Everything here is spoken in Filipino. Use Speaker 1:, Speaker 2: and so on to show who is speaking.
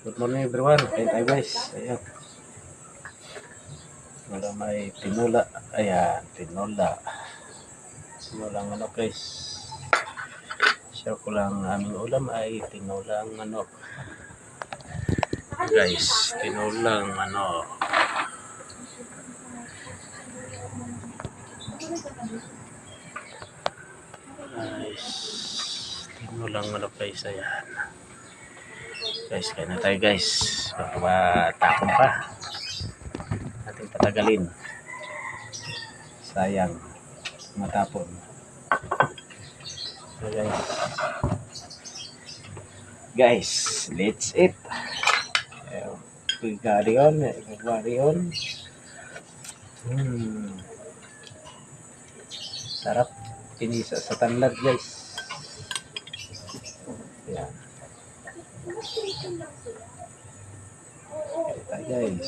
Speaker 1: Good morning everyone. Kain tayo guys. Ayan. Wala may tinola. Ayan, tinola. Tinolang manok guys. Share ko lang aming ulam ay tinolang manok. Guys, tinolang manok. Guys, tinolang manok guys. Ayan. Guys, kain na tayo guys. Baka matapon pa. Ating patagalin. Sayang. Matapon. So guys, let's eat. Garion. Sarap. Pinisa sa tanlad guys. Ayan. Ito guys.